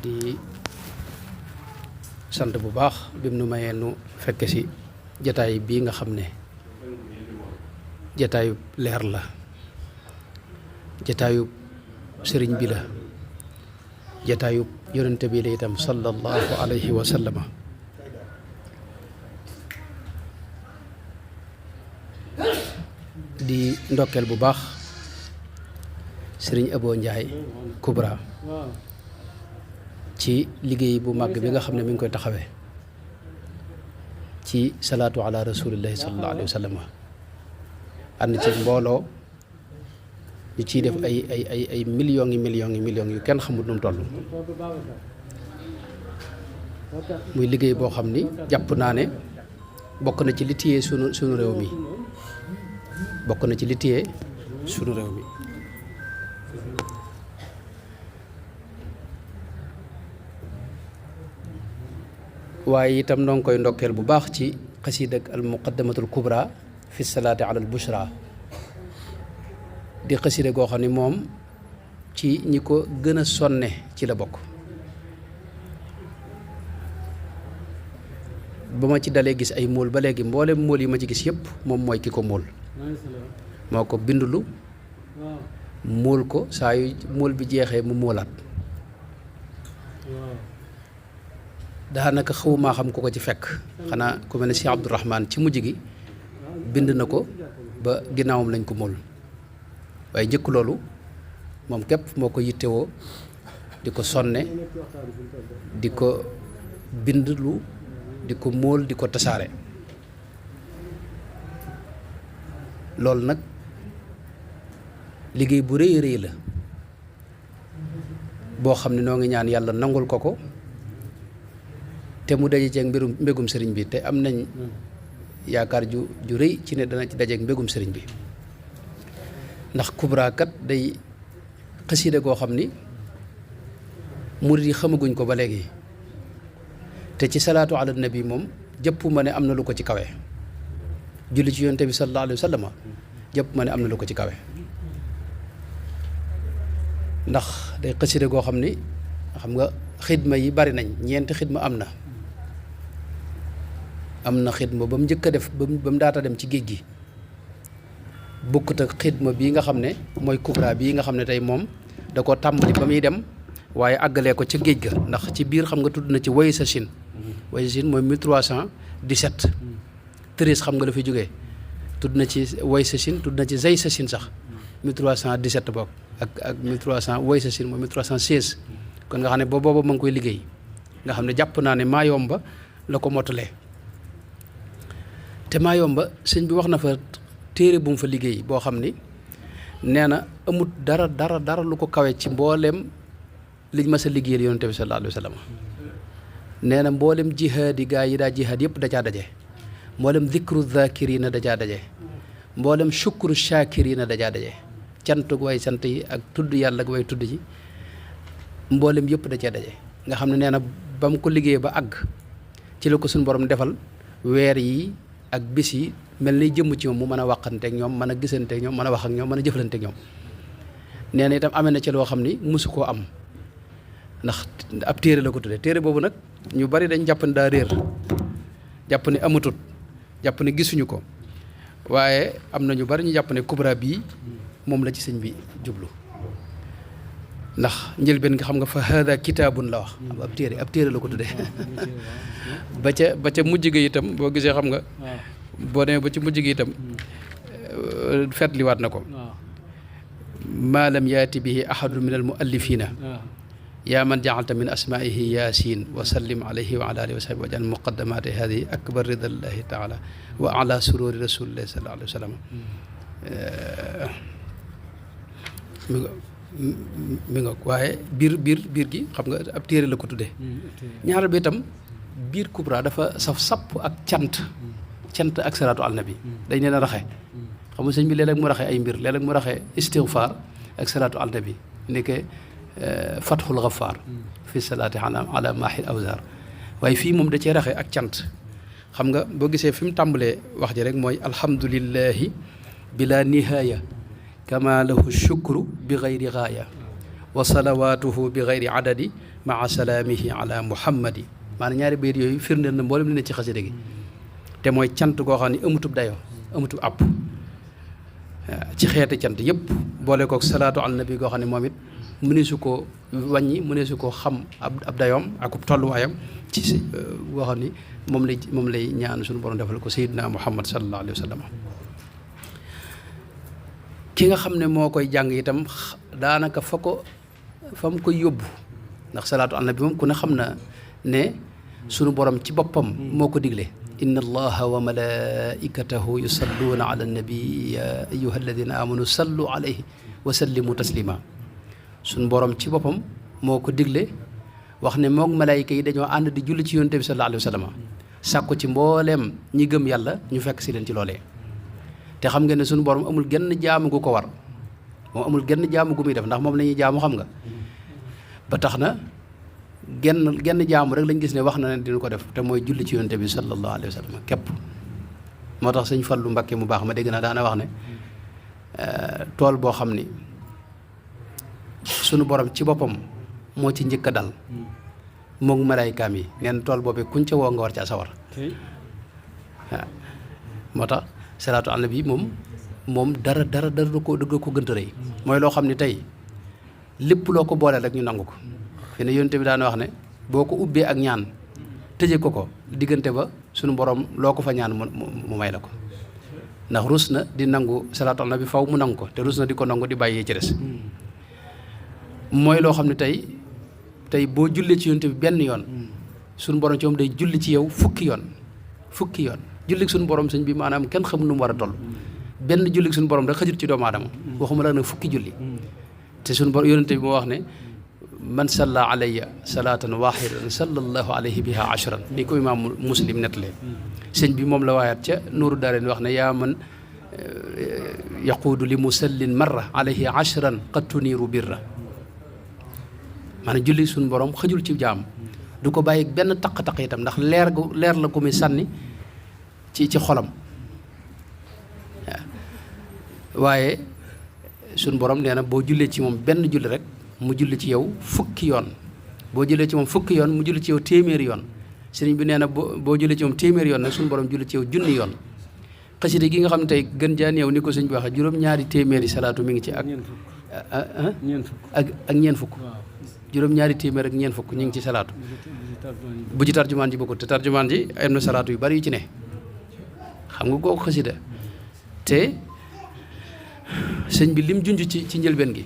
di sant bu baax bi mu nu mayee nu fekk si jataay bii nga xam ne jataayu leer la, jataayu sëriñ bi la, jataayu yonente bi la itam sallallahu alayhi wa sallama. di ndokkeel bu baax sëriñ Abo Njaay Kubra ci liggéey bu màgg bi nga xam ne mi ngi koy taxawee ci salaatu ala rasulillahi sallallahu alayhi wa sallam. ànd ci mbooloo ñu ciy def ay millions yu kenn xamul nu mu toll. muy liggéey boo xam ni jàpp naa ne bokk na ci li téye sunu réew mi bokk na ci li téye sunu réew mi. waaye itam noo ngi koy ndokkeel bu baax ci xasiida ak al muqaddamatul kubra fi salaati ala al bushra di xasiida goo xam ne moom ci ñi ko gën a sonne ci la bokk. ba ma ci dalee gis ay móol ba léegi mboolem móol yi ma ci gis yëpp moom mooy ki ko móol, moo ko bindulu móol ko saa yu móol bi jeexee mu móolaat. daanaka xawumaa xam ku ko ci fekk, xanaa ku mel ne Cheikh Abdourahman ci mujj gi bind na ko ba ginnaawam lañ ko móol, waaye njëkk loolu moom képp moo ko yittewoo di ko sonne di ko bindlu di ko móol di ko tasaare. loolu nag liggéey bu rëy rëy la boo xam ne noo ngi ñaan yàlla nangul ko ko te mu daje ceeg mbégum sëriñ bi, te am nañ yaakaar ju rëy ci ne dana ci dajeeg mbégum sëriñ bi. ndax Kubra kat day xasiida goo xam ni murid yi xamaguñ ko ba léegi, te ci salaatu ala nabi moom jëpp ma ne am na lu ko ci kawe. julli ci yonte bi sallallahu alayhi wa sallam jëpp ma ne am na lu ko ci kawe. ndax day xasiida goo xam ni xam nga xidma yi bari nañ, ñeenti xidma am na xidma ba mu njëkk a def ba mu daata dem ci géej gi, bokkut ak xidma bii nga xam ne mooy Kubra bii nga xam ne tey moom da ko tàmbali ba muy dem waaye àggalee ko ca géej ga. ndax ci biir xam nga tudd na ci way sa Chine mooy 1317 13 xam nga la fi jógee, tudd na ci way sa Chine, tudd na ci zay sa Chine sax 1317 bokk ak 1300 way sa Chine mooy 1316. kon nga xam ne booba ma ngi koy liggéey, nga xam ne jàpp naa ne Maayomba la ko mottalee. te Maayomba sëñ bi wax na fa téere bu mu fa liggéey boo xam ni nee na amut dara lu ko kawe ci mbooleem liñ mas a liggéeyal yonent bi sallallahu alayhi wa sallam. nee na mboolem jihaad yi gaa yi daa jihaad yëpp da caa daje, mboolem dikru zakirina da caa daje, mboolem shukru shakirina da caa daje. cantug way sant yi ak tudd yàlla ak way tudd yi mboolem yëpp da cee daje. nga xam ne nee na ba mu ko liggéeyee ba àgg ci la ko suñu borom defal weer yi ak bis yi mel ni jëmm ci moom mu mën a waxanteeg ñoom, mën a gisanteeg ñoom, mën a wax ak ñoom, mën a jëflanteeg ñoom. nee na itam amee na ci loo xam ni mosu koo am, ndax ab téere la ko tuddee. téere boobu nag ñu bari dañ jàpp ne daa réer, jàpp ne amatut, jàpp ne gisuñu ko, waaye am na ñu bari ñu jàpp ne Kubra bii moom la ci sëñ bi jublu. ndax njëlbeen nga xam nga fa hada kitaabun la wax, ab téere la ko tuddee. ba ca mujj gi itam boo gisee xam nga boo demee ba ci mujj gi itam fetliwaat na ko. maa lam yaati bihi ahadun min al muallifina yaa man jaalta min asmaihi yasin wa sallim alayhi wa ala alihi wa sahbihi wa jal muqaddamati hadihi akbar ridallahi taala wa ala sururi rasulillahi sallallahu alayhi wa sallam. mi nga waaye biir gi xam nga ab téere la ko tuddee. ñaareel bi itam biir Kubra dafa saf sapp ak cant ak salaatu al nabi dañ leen a raxe. xam nga sëñ bi léeg-léeg mu raxe ay mbir, léeg-léeg mu raxe istighfar ak salaatu al nabi nekke fathul ghaffar fi salaati ala mahil awzar. waaye fii moom da cee raxe ak cant. xam nga boo gisee fi mu tàmbalee wax ji rek mooy alhamdulillahi bila nihaya kama lahu shukru bi gayri gaaya wa salawatuhu bi gayri adadi maa salaamihi ala muhammadi maanaam ñaari bayit yooyu firndeel na mboolem li ne ci xasida gi te mooy cant goo xam ne amutub dayoo amutub àpp ci xeeti cant yëpp boole kook salaatu ala nabi goo xam ne moom it mëneesu koo wàññi mëneesu koo xam ab dayoom ak tolluwaayam ci si goo xam ni moom lay ñaan suñu borom defal ko sayyidina muhammad sallallahu alayhi wa sallam ki nga xam ne moo koy jàng itam daanaka fa mu koy yóbbu ndax salaatu ala nabi moom ku ne xam na ne sunu borom ci boppam moo ko digle inna allaha wa malaikatahu yusalluuna ala nabi ya ayyuha alladina amanu sallu alayhi wa sallimu taslima sunu borom ci boppam moo ko digle wax ne moog malaayika yi dañoo ànd di julli ci yonent bi sallallahu alayhi wa sallam sàkku ci mbooleem ñi gëm yàlla ñu fekk si leen ci loolee te xam ngeen ne sunu borom amul genn jaamu gu ko war moom amul genn jaamu gu muy def ndax moom la ñuy jaamu xam nga ba tax na genn jaamu rek lañ gis ne wax na ne dina ko def te mooy julli ci yonent bi sallallahu alayhi wa sallam képp moo tax sëñ Fallu Mbakke mu baax ma dégg na daana wax ne tool boo xam ni sunu borom ci boppam moo ci njëkk a dal moom malaaykaam yi neen tool boobu kuñ ca woo nga war caa sawar waaw moo tax salaatu ala nabi moom dara du ko gënt a rëy mooy loo xam ne tey lépp loo ko boole rek ñu nangu ko fi ne yonent bi daan wax ne boo ko ubbee ak ñaan tëje ko diggante ba sunu borom loo ko fa ñaan mu may la ko ndax rus na di nangu salaatu ala nabi faw mu nangu ko te rus na di ko nangu di bàyyee ci des mooy loo xam ne tey boo jullee ci yonent bi benn yoon sunu borom ci moom day julli ci yow fukki yoon jullik suñu borom sëñ bi maanaam kenn xamul nu mu war a toll benn jullik suñu borom rek xajut ci doomu aadama waxuma la nag fukki julli te suñu borom yonent bi moo wax ne man salla alayya salaatan wahidatan sallallahu alayhi biha ashran ni ko imaam muslim nettalee sëñ bi moom la waayaat ca nuuru daarayni wax ne yaa man yaquudu li musallin marra alayhi ashran qad tuniiru birra maanaam julli suñu borom xajul ci jaam du ko bàyyi benn taq-taq itam ndax leer la ko muy sànni ci xolam waaye suñu borom nee na boo jullee ci moom benn julli rek mu julli ci yow fukki yoon boo jullee ci moom fukki yoon mu julli ci yow téeméeri yoon sëriñ bi nee na boo jullee ci moom téeméeri yoon nag suñu borom julli ci yow junni yoon xasida gi nga xam ne tey gën jaa néew ni ko sëñ bi waxee juróom-ñaari téeméeri salaatu mi ngi ci ak ñeen fukk juróom-ñaari téeméer ak ñeen fukk ñu ngi ci salaatu bu ci tarjumaan ji bokkut te tarjumaan ji am na salaatu yu bari yu ci ne xam nga kooku xasida te sëñ bi lim junj ci njëlbeen gi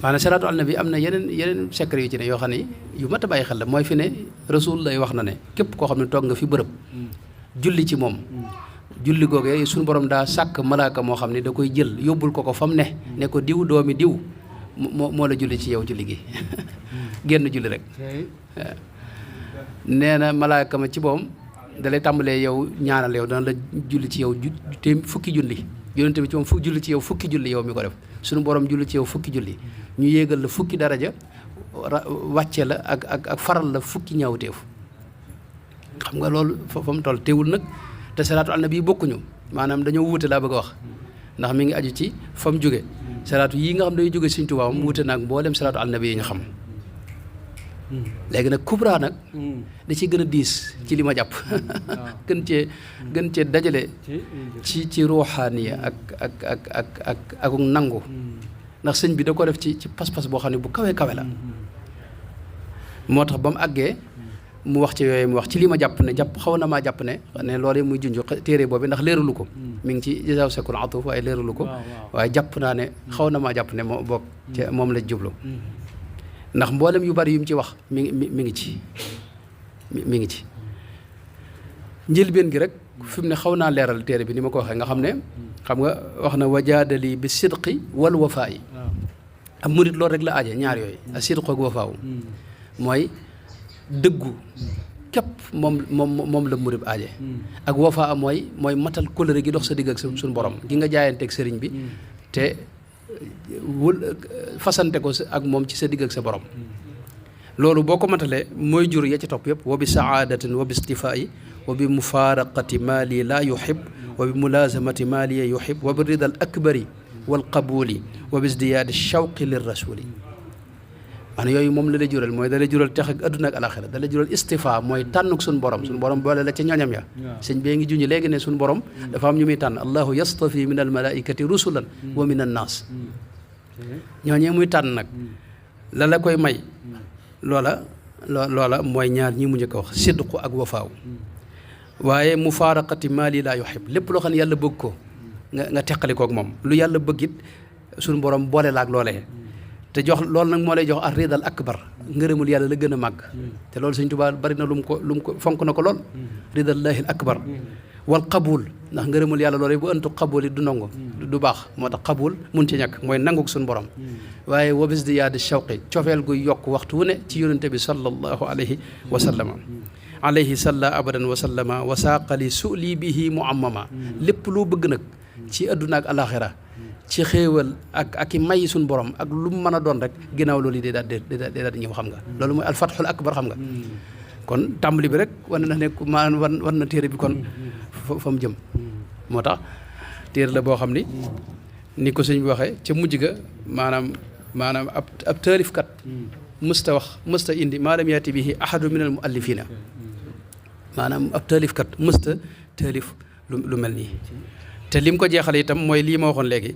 maanaam salaatu ala nabi am na yeneen secret yu ci ne yoo xam ne yu mat a bàyyi xel la mooy fi ne rasul lay wax na ne képp koo xam ne toog nga fi bërëb julli ci moom julli googee suñu borom daa sàkk malaaka moo xam ne da koy jël yóbbul ko fa mu ne ko diw doomi diw moo la julli ci yow julli gi génn julli rek nee na malaaka ma ci boom da lay tàmbalee yow ñaanal yow dana la julli ci yow fukki julli yonente bi ci moom julli ci yow fukki julli yow mi ko def suñu borom julli ci yow fukki julli ñu yéegal la fukki daraja wàcce la ak faral la fukki ñaawteef xam nga loolu fa mu toll teewul nag te salaatu ala nabi bokkuñu maanaam dañoo wuute laa bëgg a wax ndax mi ngi aju ci fa mu jóge salaatu yii nga xam dañuy jóge Sëñ Tuubaa mu wuute naag mboolem salaatu ala nabi yi nga xam léegi nag kubra nag da ciy gën a diis ci li ma jàpp gën cee dajale ci ruuxaaniya ak nangu ndax sëñ bi da ko def ci pas-pas boo xam ne bu kawe la moo tax ba mu àggee mu wax ci yooyu mu wax ci li ma jàpp ne xaw na maa jàpp ne loolu muy junj téere boobu ndax leeralu ko mi ngi ci jazaaw sakul atuf waaye leeralu ko waaye jàpp naa ne xaw na maa jàpp ne moo bokk ci moom la jublu ndax mboolem yu bari yu mu ci wax mi ngi ci njëlbeen gi rek fi mu ne xaw naa leeral téere bi ni ma ko waxee nga xam ne xam nga wax na wajaadali bi sidqi wal wafaa yi am murit loolu rek la aaje ñaar yooyu a sidqu ak wafaawu mooy dëggu képp moom la murit aaje ak wafaa mooy matal kóllëre gi dox sa digg ak suñu borom gi nga jaayanteeg sëriñ bi te fasante ko ak moom ci sa digg ak sa borom loolu boo ko matalee mooy jur ya ci topp yëpp wa bi saadatin wa bi istifaa'i wa bi mufaaraqati maa lii laa yuhib wa bi mulaazamati maa lii yuhib wa bi ridal akbari wal qabuli wa bi izdiyaadi shawqi lir rasuli maanaam yooyu moom la lay jural mooy da lay jural tex ak adduna ak alaxira da lay jural istifa mooy tànnuk suñu borom boole la ci ñoñam ya sëñ bee ngi junj léegi ne suñu borom dafa am ñu muy tànn allahu yastafi min al malaikati rusulan wa min an naas ñooñee muy tànn nag la koy may loola mooy ñaar ñi mu njëkk a wax sidqu ak wafaaw waaye mufaaraqati maa lii laa yuhib lépp loo xam ne yàlla bëgg ko nga teqali kook moom lu yàlla bëgg it suñu borom boole la ak loolee te jox loolu nag moo lay jox ar ridal akbar ngërëmul yàlla la gën a màgg te loolu Sëñ Tuubaa bari na lu mu ko fonk na ko lool ridallahi al akbar wal qabul ndax ngërëmul yàlla loolu bu ëntu qabul it du nangu du baax moo tax qabul mun ci ñàkk mooy nanguk suñu borom waaye wabis di yaadi shawqi cofeel guy yokk waxtu wu ne ci yonente bi sallallahu alayhi wa sallama alayhi salla abadan wa sallama wa saaqali su'li bihi muammama lépp loo bëgg nag ci adduna ak alaxira ci xéewal ak i may suñu borom ak lu mu mën a doon rek ginnaaw loolu yi day daal di ñëw xam nga loolu mooy alfatxul akbar xam nga kon tàmbali bi rek wane na ne maanaam wan na téere bi kon fa mu jëm moo tax téere la boo xam ni ko sëñ bi waxee ca mujj ga maanaam ab taalifkat mësta indi maa lam yaati bihi ahadu min al muallifina maanaam ab taalifkat mësta taalif lu mel nii te lim ko jeexale itam mooy lii ma waxoon léegi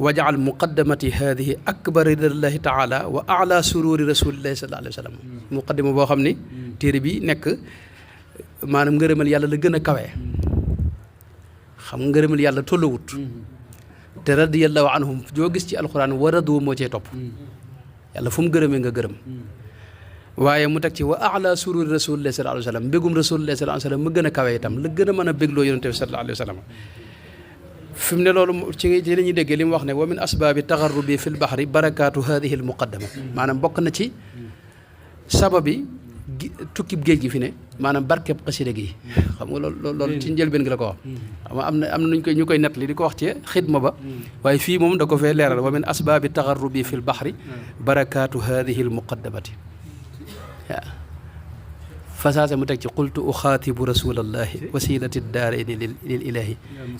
wajaal muqaddamati hadihi akbar ridallahi taala wa ala sururi rasulillahi sallallahu alayhi wa sallam muqaddama boo xam ni téere bi nekk maanaam ngërëmal yàlla la gën a kawee xam ngërëmal yàlla tolluwut te radiyallahu anhum joo gis ci alquran wa radu moo cee topp yàlla fu mu gërëmee nga gërëm waaye mu teg ci wa ala sururi rasulillahi sallallahu alayhi wa sallam mbégum rasulillahi sallallahu alayhi wa sallam mu gën a kawee itam la gën a mën a bégloo yonente bi sallallahu alayhi wa sallam fi mu ne loolu ci la ñuy déggee li mu wax ne wa min asbaabi taxarrubi fi lbahri barakaatu hadihi al muqaddama maanaam bokk na ci sababi tukkib géej gi fi ne maanaam barkeb xasida gi xam nga loolu ci njëlbeen gi la ko wax xam nga am na ñu koy nettali di ko wax ci xidma ba waaye fii moom da ko fee leeral wa min asbaabi taxarrubi fi lbahri barakaatu hadihi al muqaddamati waaw fasaase mu teg ci qultu uxaatibu rasulallahi wasilati daarayni lil ilahi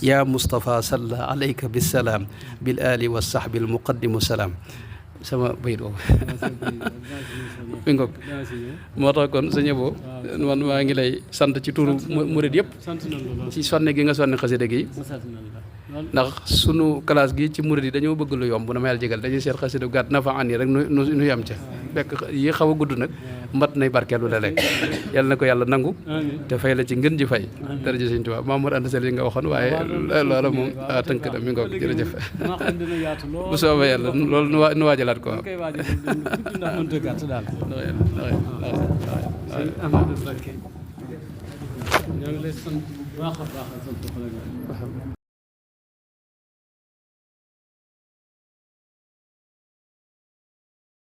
ya Mustafa salla alayka bisalaam bil ali wa sahbi al muqaddimu salaam sama bayit boobu mi ngoog moo tax kon sëñ Abo man maa ngi lay sant ci turu murid yëpp ci sonne gi nga sonne xasida gi ndax sunu classe gi ci murid yi dañoo bëgg lu yomb na ma yàlla jégal dañuy seet xasida gàtt na fa an yi rek nu yam ca fekk yi xaw a gudd nag mat nay barkeelu la lekk yàlla na ko yàlla nangu te fay la ci ngën ji fay daraja Sëñ Tuubaa Mamour Anta Sall yi nga waxoon waaye loola moom tënk na mi ngoog jërëjëf bu soobee yàlla loolu nu waajalaat ko waaw